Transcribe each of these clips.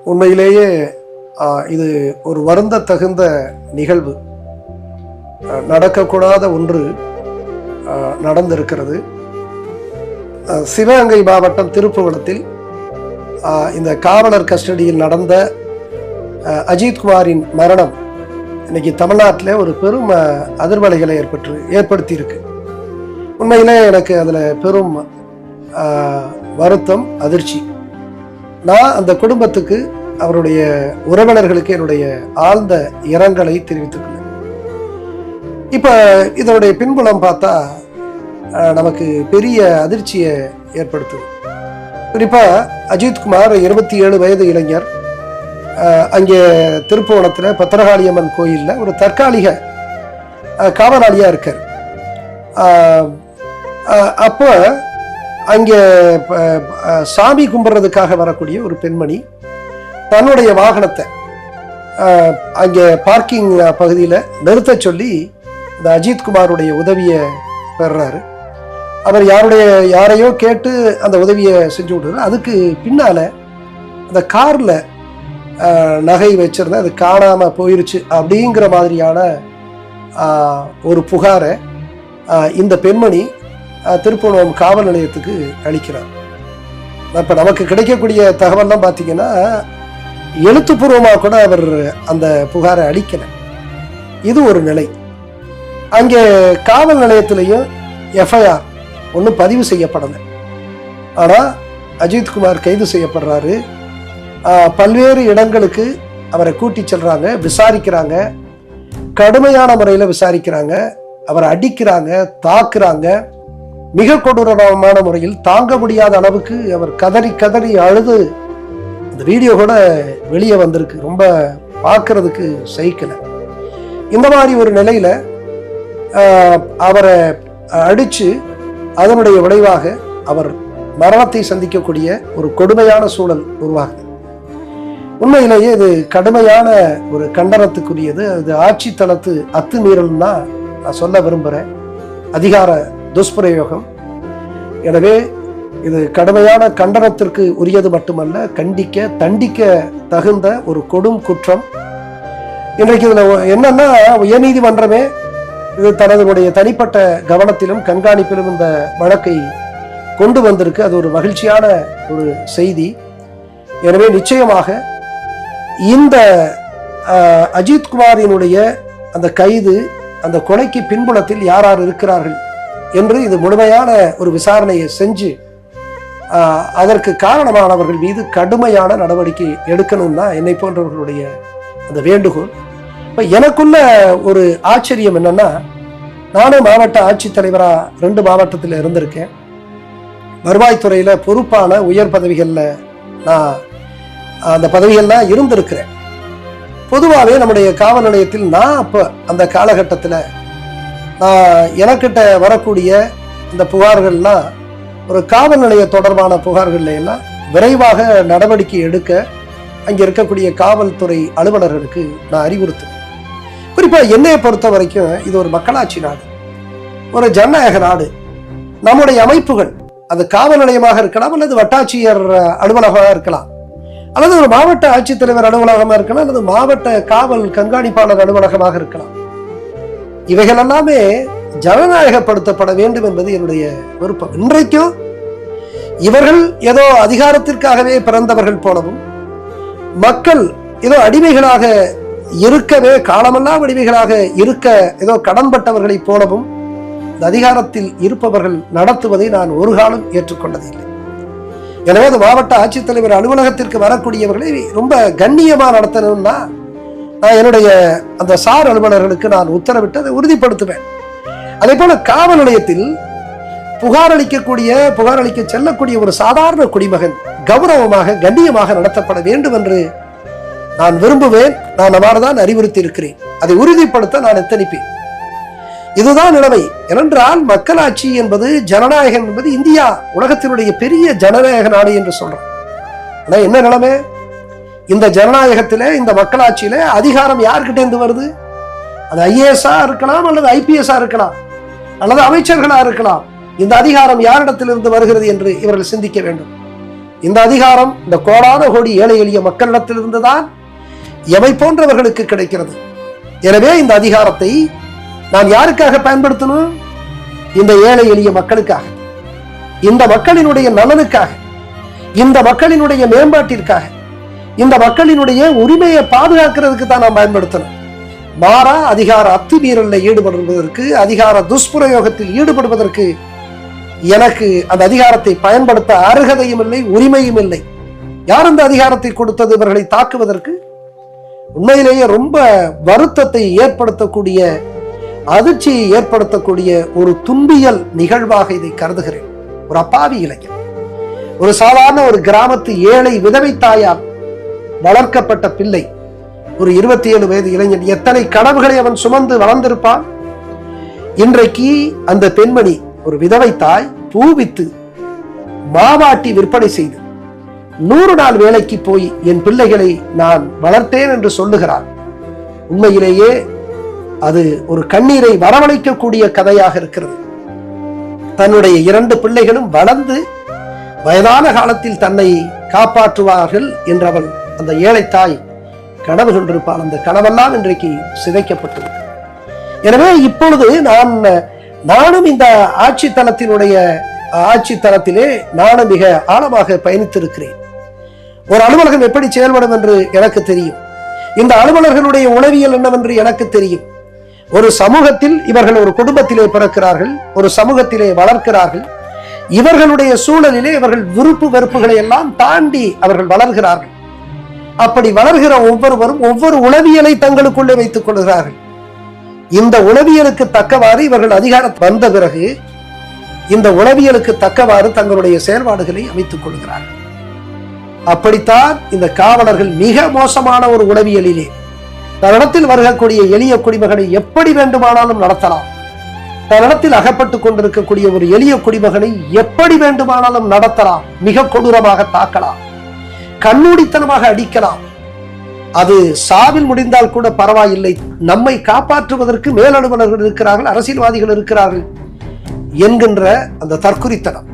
உண்மையிலேயே இது ஒரு வருந்த தகுந்த நிகழ்வு. நடக்கக்கூடாத ஒன்று நடந்திருக்கிறது. சிவகங்கை மாவட்டம் திருப்புவனத்தில் இந்த காவலர் கஸ்டடியில் நடந்த அஜித்குமாரின் மரணம் இன்னைக்கு தமிழ்நாட்டில் ஒரு பெரும் அதிர்வலைகளை ஏற்படுத்தி இருக்கு. உண்மையிலே எனக்கு அதில் பெரும் வருத்தம், அதிர்ச்சி. நான் அந்த குடும்பத்துக்கு, அவருடைய உறவினர்களுக்கு என்னுடைய ஆழ்ந்த இரங்கலை தெரிவித்துக்கொள்ளேன். இப்போ இதனுடைய பின்புலம் பார்த்தா நமக்கு பெரிய அதிர்ச்சியை ஏற்படுத்துது. குறிப்பாக அஜித்குமார் 27 வயது இளைஞர். அங்கே திருப்புவனத்தில் பத்திரகாளியம்மன் கோயிலில் ஒரு தற்காலிக காவலாளியாக இருக்கார். அப்போ அங்கே சாமி கும்பிட்றதுக்காக வரக்கூடிய ஒரு பெண்மணி தன்னுடைய வாகனத்தை அங்கே பார்க்கிங் பகுதியில் நிறுத்த சொல்லி இந்த அஜித்குமாருடைய உதவியை பெறுறாரு. அவர் யாரையோ கேட்டு அந்த உதவியை செஞ்சு விடுறாரு. அதுக்கு பின்னால் அந்த காரில் நகை வச்சிருந்தேன், அது காணாமல் போயிருச்சு அப்படிங்கிற மாதிரியான ஒரு புகாரை இந்த பெண்மணி திருப்புவனம் காவல் நிலையத்துக்கு அளிக்கிறார். இப்போ நமக்கு கிடைக்கக்கூடிய தகவல்லாம் பார்த்தீங்கன்னா எழுத்துப்பூர்வமாக கூட அவர் அந்த புகாரை அளிக்கலை. இது ஒரு நிலை. அங்கே காவல் நிலையத்திலையும் எஃப்ஐஆர் ஒன்றும் பதிவு செய்யப்படலை. ஆனால் அஜித்குமார் கைது செய்யப்படுறாரு. பல்வேறு இடங்களுக்கு அவரை கூட்டி செல்றாங்க, விசாரிக்கிறாங்க, கடுமையான முறையில் விசாரிக்கிறாங்க, அவரை அடிக்கிறாங்க, தாக்குறாங்க. மிக கொடூரமான முறையில், தாங்க முடியாத அளவுக்கு அவர் கதறி கதறி அழுது, இந்த வீடியோ கூட வெளியே வந்திருக்கு. ரொம்ப பார்க்கறதுக்கு சகிக்கலை. இந்த மாதிரி ஒரு நிலையில அவரை அடிச்சு அதனுடைய விளைவாக அவர் மரணத்தை சந்திக்கக்கூடிய ஒரு கொடுமையான சூழல் உருவாகுது. உண்மையிலேயே இது கடுமையான ஒரு கண்டனத்துக்குரியது. அது ஆட்சி தளத்து அத்துமீறல் தான் நான் சொல்ல விரும்புகிறேன். அதிகார துஷ்பிரயோகம். எனவே இது கடுமையான கண்டனத்திற்கு உரியது மட்டுமல்ல, தண்டிக்க தகுந்த ஒரு கொடும் குற்றம். இன்றைக்கு இதுல என்னன்னா, உயர்நீதிமன்றமே இது தனதுடைய தனிப்பட்ட கவனத்திலும் கண்காணிப்பிலும் இந்த வழக்கை கொண்டு வந்திருக்கு. அது ஒரு மகிழ்ச்சியான ஒரு செய்தி. எனவே நிச்சயமாக இந்த அஜித்குமாரினுடைய அந்த கைது, அந்த கொலைக்கு பின்புலத்தில் யார் யார் இருக்கிறார்கள் என்று இது முழுமையான ஒரு விசாரணையை செஞ்சு அதற்கு காரணமானவர்கள் மீது கடுமையான நடவடிக்கை எடுக்கணும் தான் என்னை போன்றவர்களுடைய அந்த வேண்டுகோள். இப்போ எனக்குள்ள ஒரு ஆச்சரியம் என்னன்னா, நானும் மாவட்ட ஆட்சித்தலைவராக 2 மாவட்டத்தில் இருந்திருக்கேன். வருவாய்த்துறையில் பொறுப்பான உயர் பதவிகளில் நான் அந்த பதவிகள்லாம் இருந்திருக்கிறேன். பொதுவாகவே நம்முடைய காவல் நிலையத்தில் நான் அப்போ அந்த காலகட்டத்தில் எனக்கிட்ட வரக்கூடிய இந்த புகார்கள்லாம், ஒரு காவல் நிலைய தொடர்பான புகார்கள்ல எல்லாம் விரைவாக நடவடிக்கை எடுக்க அங்கே இருக்கக்கூடிய காவல்துறை அலுவலர்களுக்கு நான் அறிவுறுத்துவேன். குறிப்பாக என்னையை பொறுத்த வரைக்கும் இது ஒரு மக்களாட்சி நாடு, ஒரு ஜனநாயக நாடு. நம்முடைய அமைப்புகள் அது காவல் நிலையமாக இருக்கலாம், அல்லது வட்டாட்சியர் அலுவலகமாக இருக்கலாம், அல்லது ஒரு மாவட்ட ஆட்சித்தலைவர் அலுவலகமாக இருக்கலாம், அல்லது மாவட்ட காவல் கண்காணிப்பாளர் அலுவலகமாக இருக்கலாம். இவைகள் எல்லாமே ஜனநாயகப்படுத்தப்பட வேண்டும் என்பது என்னுடைய விருப்பம். இன்றைக்கும் இவர்கள் ஏதோ அதிகாரத்திற்காகவே பிறந்தவர்கள் போலவும், மக்கள் ஏதோ அடிமைகளாக இருக்கவே, காலமெல்லாம் அடிமைகளாக இருக்க ஏதோ கடன்பட்டவர்களை போலவும் இந்த அதிகாரத்தில் இருப்பவர்கள் நடத்துவதை நான் ஒரு காலம் ஏற்றுக்கொண்டதில்லை. எனவே அது மாவட்ட ஆட்சித்தலைவர் அலுவலகத்திற்கு வரக்கூடியவர்களை ரொம்ப கண்ணியமாக நடத்தணும்னா நான் என்னுடைய அந்த சார் அலுவலர்களுக்கு நான் உத்தரவிட்டு அதை உறுதிப்படுத்துவேன். அதே போல காவல் நிலையத்தில் புகார் அளிக்க செல்லக்கூடிய ஒரு சாதாரண குடிமகன் கௌரவமாக கண்ணியமாக நடத்தப்பட வேண்டும் என்று நான் விரும்புவேன். நான் அவ்வாறுதான் அறிவுறுத்தி இருக்கிறேன். அதை உறுதிப்படுத்த நான் எத்தனிப்பேன். இதுதான் நிலைமை. ஏனென்றால் மக்களாட்சி என்பது, ஜனநாயகம் என்பது இந்தியா உலகத்தினுடைய பெரிய ஜனநாயக நாடு என்று சொல்றோம். ஆனா என்ன நிலைமை? இந்த ஜனநாயகத்தில, இந்த மக்களாட்சியில அதிகாரம் யார்கிட்ட இருந்து வருது? அது ஐஏஎஸ்ஆ இருக்கலாம், அல்லது ஐபிஎஸ்ஆ இருக்கலாம், அல்லது அமைச்சர்களா இருக்கலாம். இந்த அதிகாரம் யாரிடத்திலிருந்து வருகிறது என்று இவர்கள் சிந்திக்க வேண்டும். இந்த அதிகாரம் இந்த கோடான கோடி ஏழை எளிய மக்களிடத்திலிருந்துதான் எவை போன்றவர்களுக்கு கிடைக்கிறது. எனவே இந்த அதிகாரத்தை நான் யாருக்காக பயன்படுத்தணும்? இந்த ஏழை எளிய மக்களுக்காக, இந்த மக்களினுடைய நலனுக்காக, இந்த மக்களினுடைய மேம்பாட்டிற்காக, இந்த மக்களினுடைய உரிமையை பாதுகாக்கிறதுக்கு தான் நாம் பயன்படுத்தணும். மாறா அதிகார அத்துமீறலில் ஈடுபடுவதற்கு, அதிகார துஷ்பிரயோகத்தில் ஈடுபடுவதற்கு எனக்கு அந்த அதிகாரத்தை பயன்படுத்த அருகதையும் இல்லை, உரிமையும் இல்லை. யார் அந்த அதிகாரத்தை கொடுத்தது இவர்களை தாக்குவதற்கு? உண்மையிலேயே ரொம்ப வருத்தத்தை ஏற்படுத்தக்கூடிய, அதிர்ச்சியை ஏற்படுத்தக்கூடிய ஒரு துன்பியல் நிகழ்வாக இதை கருதுகிறேன். ஒரு அப்பாவி இளைஞன், ஒரு சாதாரண ஒரு கிராமத்து ஏழை விதவை தாயால் வளர்க்கப்பட்ட பிள்ளை, ஒரு 27 வயது இளைஞன். எத்தனை கனவுகளை அவன் சுமந்து வளர்ந்திருப்பான். இன்றைக்கு அந்த பெண்மணி, ஒரு விதவை தாய், பூவித்து மாவாட்டி விற்பனை செய்து 100 நாள் வேலைக்கு போய் என் பிள்ளைகளை நான் வளர்த்தேன் என்று சொல்லுகிறார். உண்மையிலேயே அது ஒரு கண்ணீரை வரவழைக்கக்கூடிய கதையாக இருக்கிறது. தன்னுடைய 2 பிள்ளைகளும் வளர்ந்து வயதான காலத்தில் தன்னை காப்பாற்றுவார்கள் என்றவள் அந்த ஏழை தாய் கனவு கொண்டிருப்பாள். அந்த கனவெல்லாம் இன்றைக்கு சிதைக்கப்பட்டது. எனவே இப்பொழுது நானும் இந்த ஆட்சி தளத்திலே நானும் மிக ஆழமாக பயணித்திருக்கிறேன். ஒரு அலுவலகம் எப்படி செயல்படும் என்று எனக்கு தெரியும். இந்த அலுவலர்களுடைய உளவியல் என்னவென்று எனக்கு தெரியும். ஒரு சமூகத்தில் இவர்கள் ஒரு குடும்பத்திலே பிறக்கிறார்கள், ஒரு சமூகத்திலே வளர்க்கிறார்கள். இவர்களுடைய சூழலிலே இவர்கள் விருப்பு வெறுப்புகளை எல்லாம் தாண்டி அவர்கள் வளர்கிறார்கள். அப்படி வளர்கிற ஒவ்வொருவரும் ஒவ்வொரு உளவியலை தங்களுக்குள்ளே வைத்துக் கொள்கிறார்கள். இந்த உளவியலுக்கு தக்கவாறு இவர்கள் அதிகாரத்தில் வந்த பிறகு இந்த உளவியலுக்கு தக்கவாறு தங்களுடைய செயல்பாடுகளை அமைத்துக் கொள்கிறார்கள். அப்படித்தான் இந்த காவலர்கள் மிக மோசமான ஒரு உளவியலிலே தன்னிடத்தில் வருகக்கூடிய எளிய குடிமகனை எப்படி வேண்டுமானாலும் நடத்தலாம். தன்னிடத்தில் அகப்பட்டுக் கொண்டிருக்கக்கூடிய ஒரு எளிய குடிமகனை எப்படி வேண்டுமானாலும் நடத்தலாம். மிக கொடூரமாக தாக்கலாம், கண்ணூடித்தனமாக அடிக்கலாம். அது சாவில் முடிந்தால் கூட பரவாயில்லை, நம்மை காப்பாற்றுவதற்கு மேலலுவலர்கள் இருக்கிறார்கள், அரசியல்வாதிகள் இருக்கிறார்கள் என்கின்ற அந்த தற்குறித்தனம்,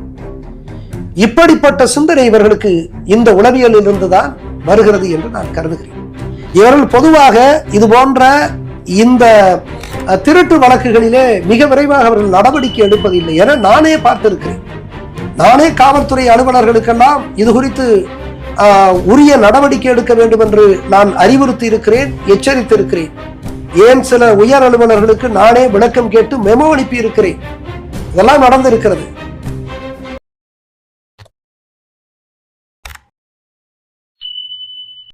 இப்படிப்பட்ட சிந்தனை இவர்களுக்கு இந்த உளவியலில் இருந்துதான் வருகிறது என்று நான் கருதுகிறேன். இவர்கள் பொதுவாக இது போன்ற இந்த திருட்டு வழக்குகளிலே மிக விரைவாக அவர்கள் நடவடிக்கை எடுப்பதில்லை என நானே பார்த்திருக்கிறேன். நானே காவல்துறை அலுவலர்களுக்கெல்லாம் இது குறித்து உரிய நடவடிக்கை எடுக்க வேண்டும் என்று நான் அறிவுறுத்தி இருக்கிறேன், எச்சரித்திருக்கிறேன். ஏன் சில உயர் அலுவலர்களுக்கு நானே விளக்கம் கேட்டு மெமோ அனுப்பி இருக்கிறேன். இதெல்லாம் நடந்திருக்கிறது.